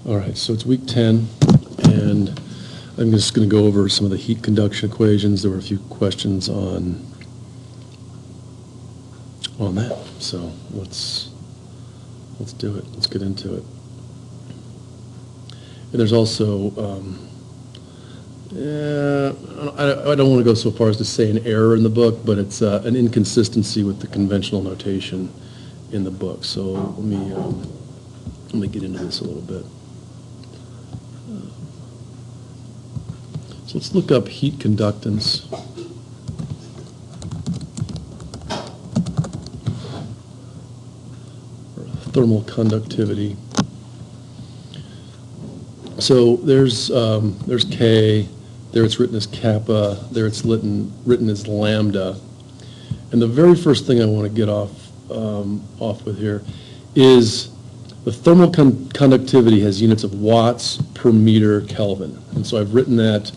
All right, so it's week 10, and I'm just going to go over some of the heat conduction equations. There were a few questions on that, so let's do it. Let's get into it. And there's also, I don't want to go so far as to say an error in the book, but it's an inconsistency with the conventional notation in the book. So let me get into this a little bit. So let's look up heat conductance. Or thermal conductivity. So there's K, there it's written as kappa, there it's written as lambda. And the very first thing I want to get off with here is the thermal conductivity has units of watts per meter Kelvin. And so I've written that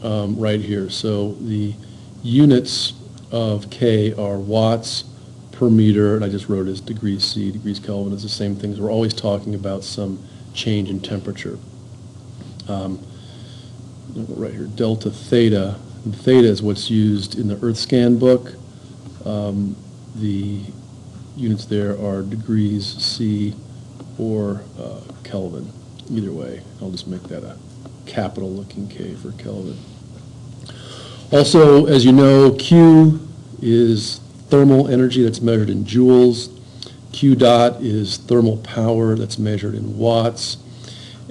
right here. So the units of K are watts per meter, and I just wrote it as degrees C, degrees Kelvin is the same thing. We're always talking about some change in temperature. Right here, delta theta. And theta is what's used in the EarthScan book. The units there are degrees C or Kelvin. Either way, I'll just make that a capital looking K for Kelvin. Also, as you know, Q is thermal energy that's measured in joules. Q dot is thermal power that's measured in watts.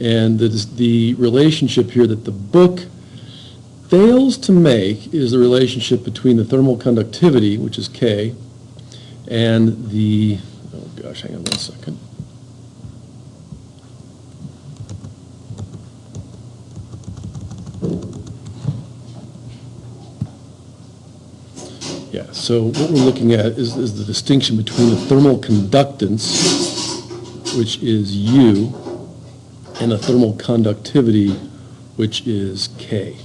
And the relationship here that the book fails to make is the relationship between the thermal conductivity, which is K, and the, oh gosh, hang on one second. Yeah, so what we're looking at is the distinction between the thermal conductance, which is U, and the thermal conductivity, which is K.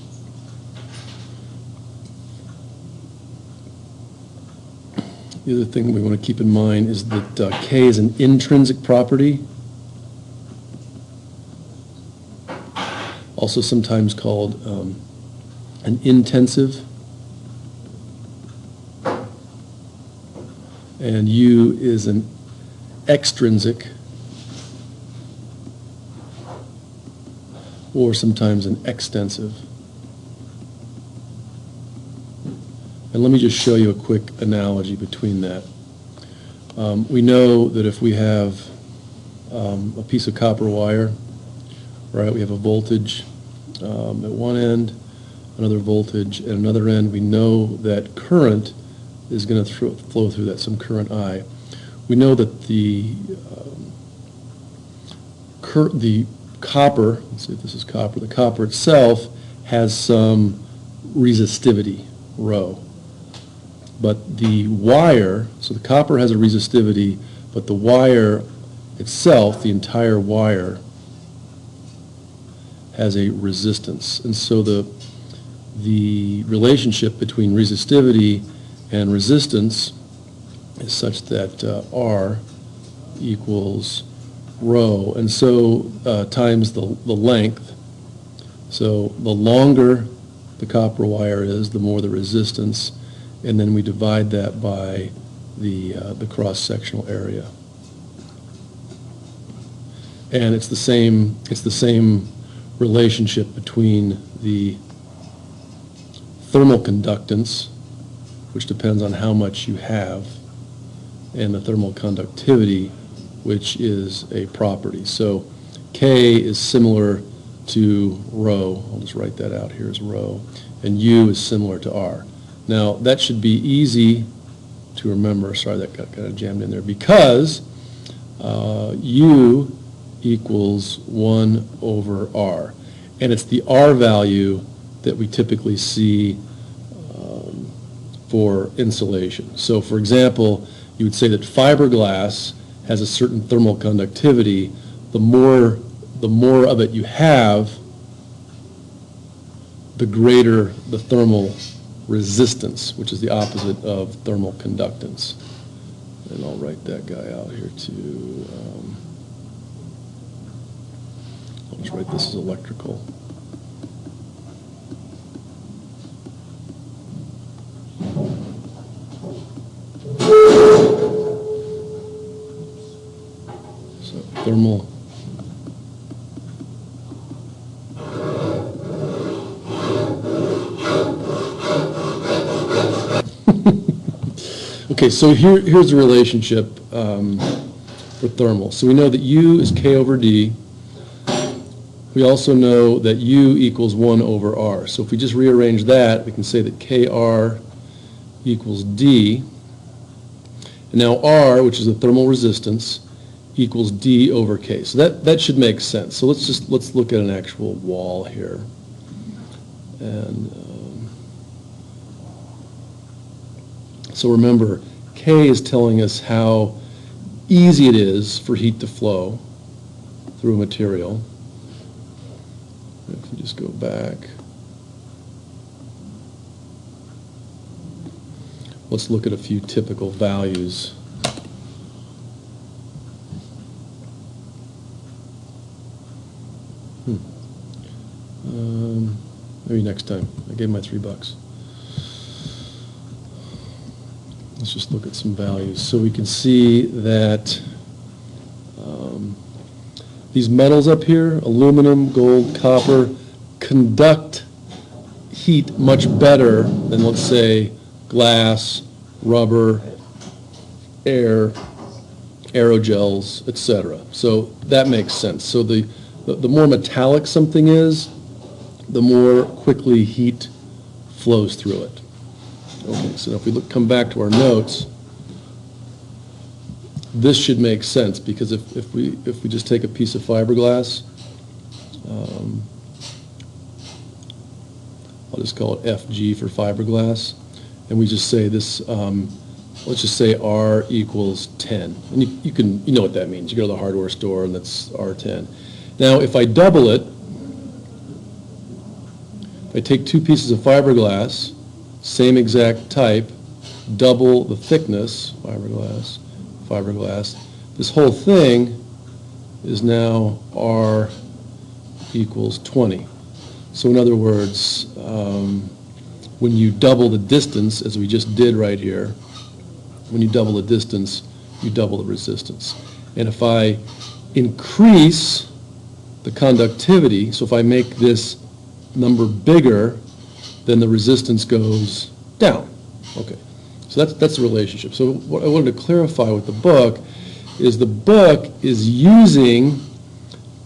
The other thing we want to keep in mind is that K is an intrinsic property, also sometimes called an intensive, and U is an extrinsic, or sometimes an extensive. And let me just show you a quick analogy between that. We know that if we have a piece of copper wire, right, we have a voltage at one end, another voltage at another end. We know that current is going to flow through that, some current I. We know that the copper, let's see if this is copper, the copper itself has some resistivity, rho. But the wire, so the copper has a resistivity, but the wire itself, the entire wire, has a resistance. And so the relationship between resistivity and resistance is such that R equals rho, and so times the length. So the longer the copper wire is, the more the resistance, and then we divide that by the cross-sectional area. And it's the same relationship between the thermal conductance, which depends on how much you have, and the thermal conductivity, which is a property. So K is similar to rho. I'll just write that out here as rho. And U is similar to R. Now, that should be easy to remember. Sorry, that got kind of jammed in there. Because U equals 1 over R. And it's the R value that we typically see for insulation. So, for example, you would say that fiberglass has a certain thermal conductivity. The more of it you have, the greater the thermal resistance, which is the opposite of thermal conductance. And I'll write that guy out here too. Let's write this as electrical. So thermal. Okay, so here's the relationship for thermal. So we know that U is K over D. We also know that U equals 1 over R. So if we just rearrange that, we can say that KR equals D. And now R, which is the thermal resistance, equals D over K. So that should make sense. So let's look at an actual wall here. And so remember, K is telling us how easy it is for heat to flow through a material. If we just go back, let's look at a few typical values. Maybe next time. I gave my $3. Let's just look at some values. So we can see that these metals up here, aluminum, gold, copper, conduct heat much better than, let's say, glass, rubber, air, aerogels, etc. So that makes sense. So the more metallic something is, the more quickly heat flows through it. Okay, so if we come back to our notes, this should make sense, because if we just take a piece of fiberglass, I'll just call it FG for fiberglass, and we just say this, let's just say R equals 10. And you know what that means. You go to the hardware store and that's R10. Now if I double it, if I take two pieces of fiberglass, same exact type, double the thickness, fiberglass, this whole thing is now R equals 20. So in other words, when you double the distance, as we just did right here, when you double the distance, you double the resistance. And if I increase the conductivity, so if I make this number bigger, then the resistance goes down. Okay, so that's the relationship. So what I wanted to clarify with the book is using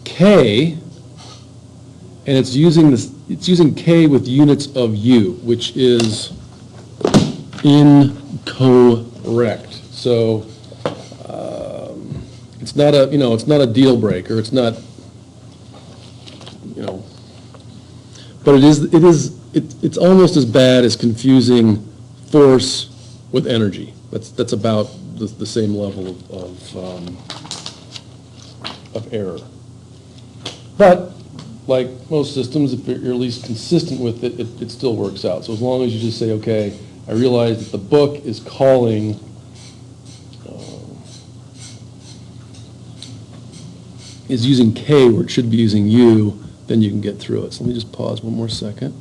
K, and it's using K with units of U, which is incorrect. So it's not a deal breaker. It's not, but it's almost as bad as confusing force with energy. That's about the same level of error. But like most systems, if you're at least consistent with it, it still works out. So as long as you just say, okay, I realize that the book is calling is using K where it should be using U, then you can get through it. So let me just pause one more second.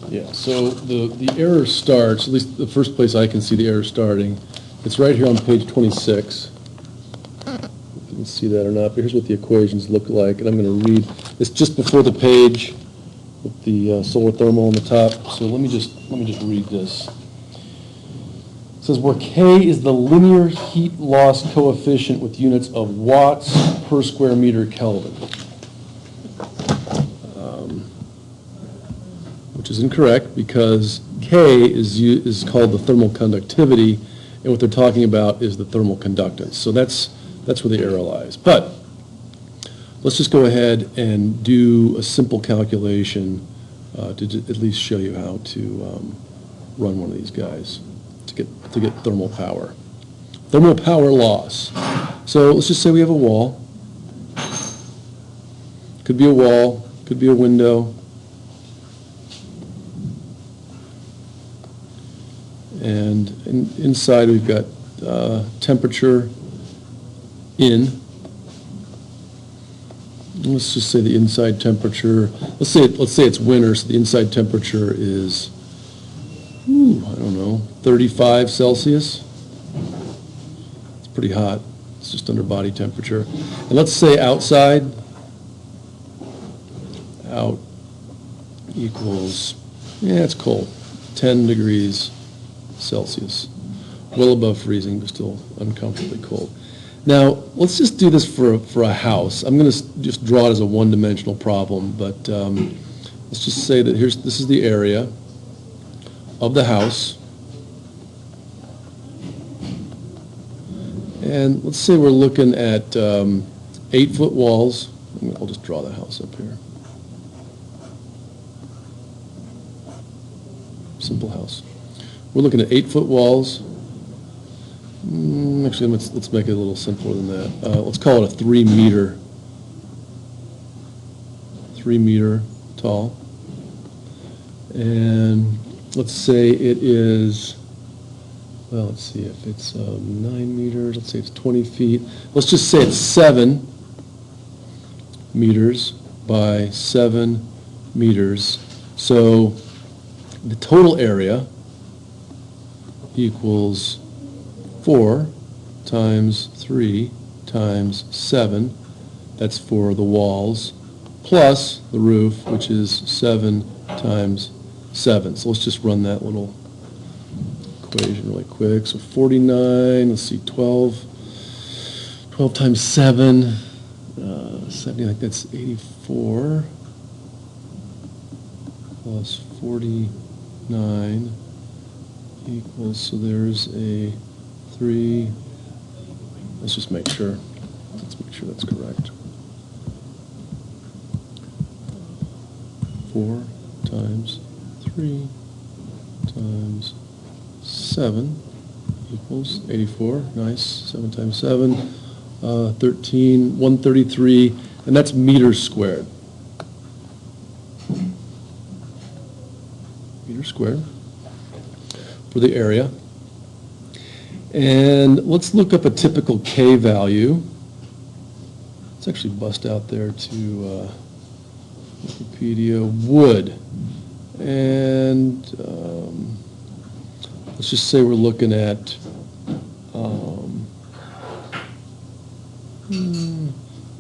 Yeah, so the error starts, at least the first place I can see the error starting, it's right here on page 26. You can see that or not, but here's what the equations look like, and I'm going to read. It's just before the page with the solar thermal on the top. So let me just read this. It says where K is the linear heat loss coefficient with units of watts per square meter Kelvin, which is incorrect because K is called the thermal conductivity, and what they're talking about is the thermal conductance. So that's where the error lies. But let's just go ahead and do a simple calculation to at least show you how to run one of these guys to get thermal power. Thermal power loss. So let's just say we have a wall. Could be a wall, could be a window. And inside we've got temperature in, let's just say the inside temperature, let's say it's winter, so the inside temperature is, I don't know, 35 Celsius. It's pretty hot. It's just under body temperature. And let's say outside, out equals, it's cold, 10 degrees Celsius. Well above freezing, but still uncomfortably cold. Now, let's just do this for a house. I'm going to just draw it as a one-dimensional problem, but let's just say that this is the area of the house. And let's say we're looking at 8-foot walls. I'll just draw the house up here. Simple house. We're looking at 8-foot walls. Actually, let's make it a little simpler than that. Let's call it a 3 meter tall. And let's say it is, well, let's see if it's 9 meters. Let's say it's 20 feet. Let's just say it's 7 meters by 7 meters. So the total area equals 4 times 3 times 7, that's for the walls, plus the roof, which is 7 times 7. So let's just run that little equation really quick. So 49, let's see, 12 times 7, 70, I think that's 84, plus 49 equals, so there's a 3, let's just make sure that's correct. 4 times 3 times 7 equals 84, nice, 7 times 7, 13, 133, and that's meters squared. Meters squared for the area. And let's look up a typical K value. Let's actually bust out there to Wikipedia, wood. And let's just say we're looking at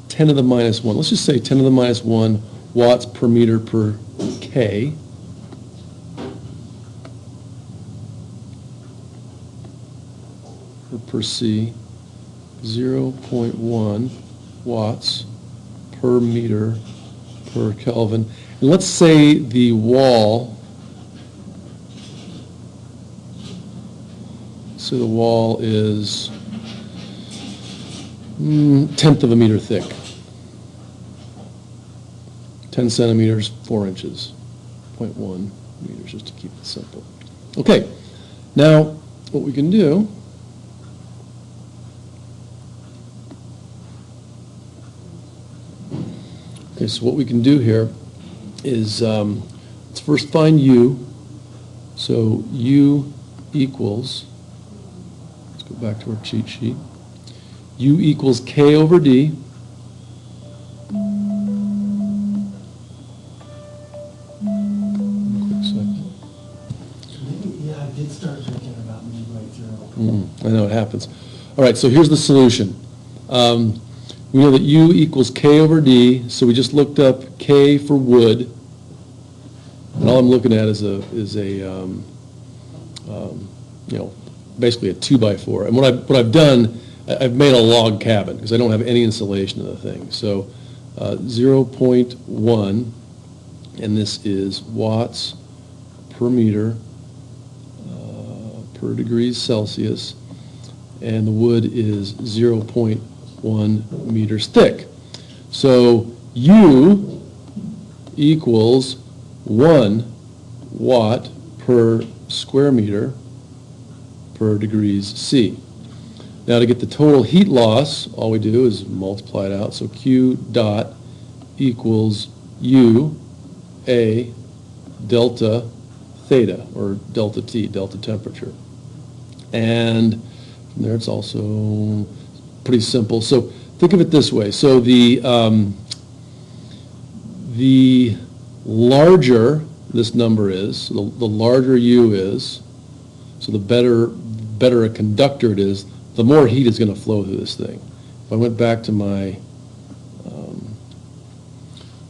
10 to the minus 1. Let's just say 10 to the minus 1 watts per meter per K. Per C, 0.1 watts per meter per Kelvin. And let's say the wall, is 1/10 of a meter thick. 10 centimeters, 4 inches, 0.1 meters, just to keep it simple. Okay, now what we can do, so what we can do here is let's first find U. So U equals, let's go back to our cheat sheet. U equals K over D. Quick second. Yeah, I did start thinking about midway through. I know it happens. All right, so here's the solution. We know that U equals K over D, so we just looked up K for wood, and all I'm looking at is basically a 2x4. And what I've done, I've made a log cabin because I don't have any insulation in the thing. So 0.1, and this is watts per meter per degrees Celsius, and the wood is 0.1 meters thick. So U equals 1 watt per square meter per degrees C. Now to get the total heat loss, all we do is multiply it out. So Q dot equals U A delta theta, or delta T, delta temperature. And from there it's also pretty simple. So think of it this way. So the the larger this number is, the larger U is, so the better a conductor it is, the more heat is going to flow through this thing. If I went back to my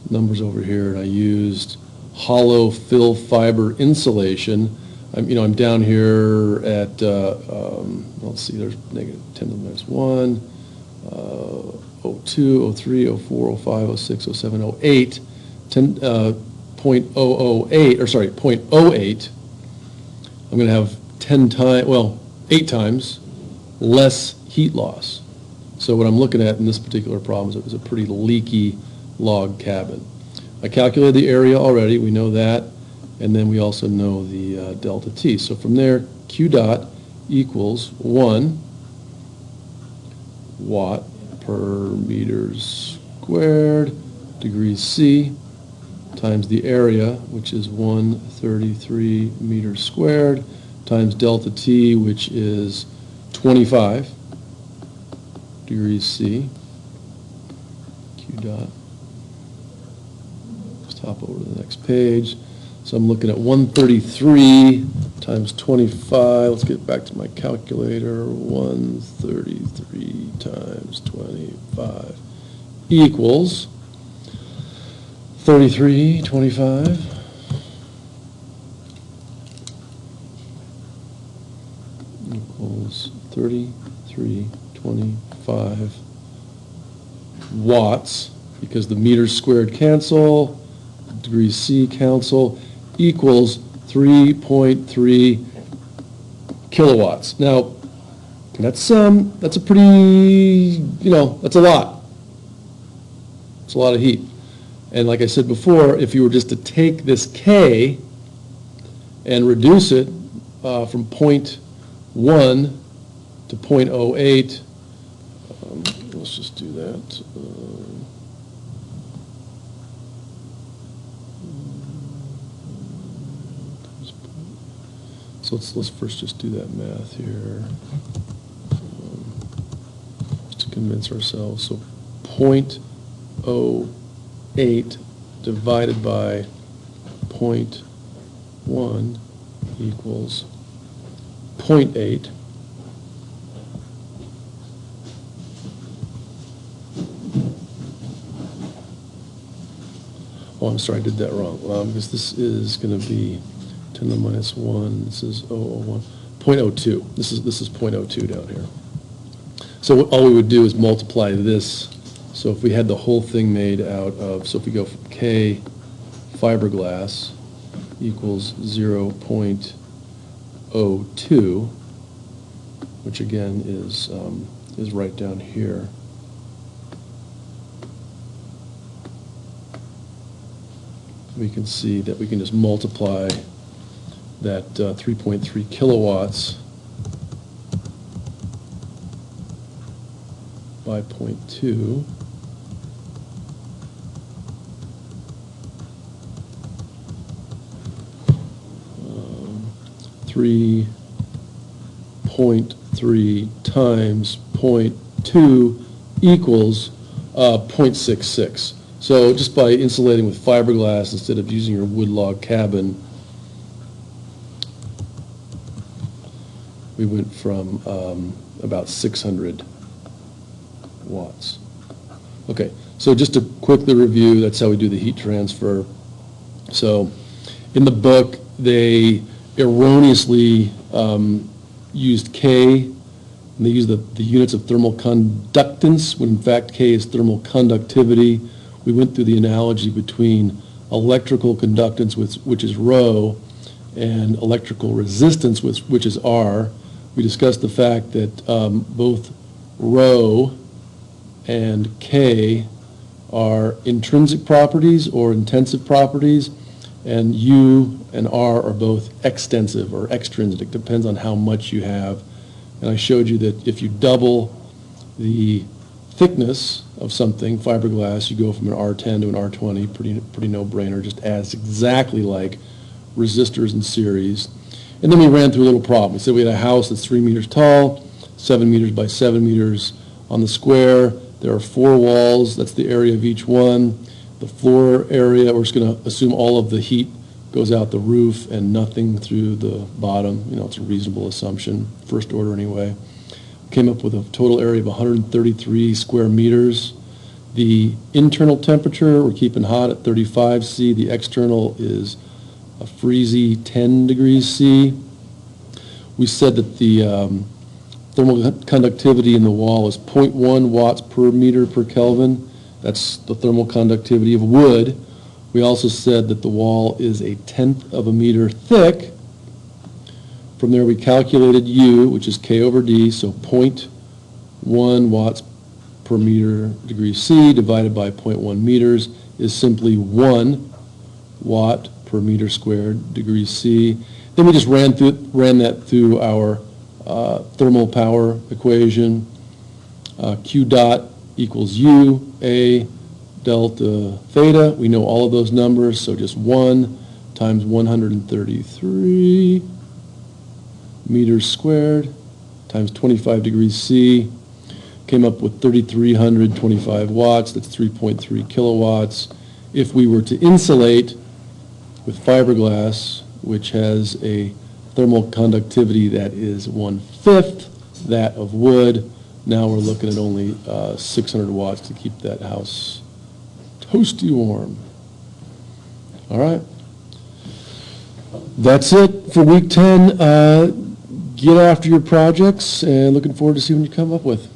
numbers over here and I used hollow fill fiber insulation, I'm down here at, let's see, there's negative 10 to the minus 1, 02, 03, 04, 05, 06, 07, 08, 0.008, or sorry, 0.08, I'm going to have 8 times less heat loss. So what I'm looking at in this particular problem is a pretty leaky log cabin. I calculated the area already, we know that, and then we also know the delta T. So from there, Q dot equals 1 watt per meters squared degrees C times the area, which is 133 meters squared, times delta T, which is 25 degrees C. Q dot. Let's hop over to the next page. So I'm looking at 133 times 25. Let's get back to my calculator. 133 times 25 equals 33.25 equals 33.25 watts, because the meters squared cancel, degrees C cancel, equals 3.3 kilowatts. Now, that's a pretty, that's a lot. It's a lot of heat. And like I said before, if you were just to take this K and reduce it from 0.1 to 0.08, let's just do that. So let's first just do that math here, just to convince ourselves. So 0.08 divided by 0.1 equals 0.8. Oh, I'm sorry, I did that wrong. Because this is going to be 10 to the minus 1, this is 0.01, 0.02. This is 0.02 down here. So all we would do is multiply this. So if we had the whole thing made out of, so if we go from K fiberglass equals 0.02, which again is right down here. We can see that we can just multiply that 3.3 kilowatts by 0.2. 3.3 times 0.2 equals 0.66. So just by insulating with fiberglass instead of using your wood log cabin, we went from about 600 watts. Okay, so just to quickly review, that's how we do the heat transfer. So in the book, they erroneously used K, and they used the units of thermal conductance, when in fact K is thermal conductivity. We went through the analogy between electrical conductance, which is rho, and electrical resistance, which is R. We discussed the fact that both rho and K are intrinsic properties or intensive properties, and U and R are both extensive or extrinsic. Depends on how much you have. And I showed you that if you double the thickness of something, fiberglass, you go from an R10 to an R20, pretty no-brainer, just adds exactly like resistors in series. And then we ran through a little problem. We said we had a house that's 3 meters tall, 7 meters by 7 meters on the square. There are 4 walls. That's the area of each one. The floor area, we're just going to assume all of the heat goes out the roof and nothing through the bottom. You know, it's a reasonable assumption, first order anyway. Came up with a total area of 133 square meters. The internal temperature, we're keeping hot at 35 C. The external is a freezy 10 degrees C. We said that the thermal conductivity in the wall is 0.1 watts per meter per Kelvin. That's the thermal conductivity of wood. We also said that the wall is 1/10 of a meter thick. From there we calculated U, which is K over D, so 0.1 watts per meter degree C divided by 0.1 meters is simply 1 watt per meter squared degree C. Then we just ran that through our thermal power equation. Q dot equals U, A, delta, theta. We know all of those numbers, so just 1 times 133 meters squared times 25 degrees C. Came up with 3,325 watts. That's 3.3 kilowatts. If we were to insulate with fiberglass, which has a thermal conductivity that is 1/5 that of wood, now we're looking at only 600 watts to keep that house toasty warm. All right. That's it for week 10. Get after your projects, and looking forward to seeing what you come up with.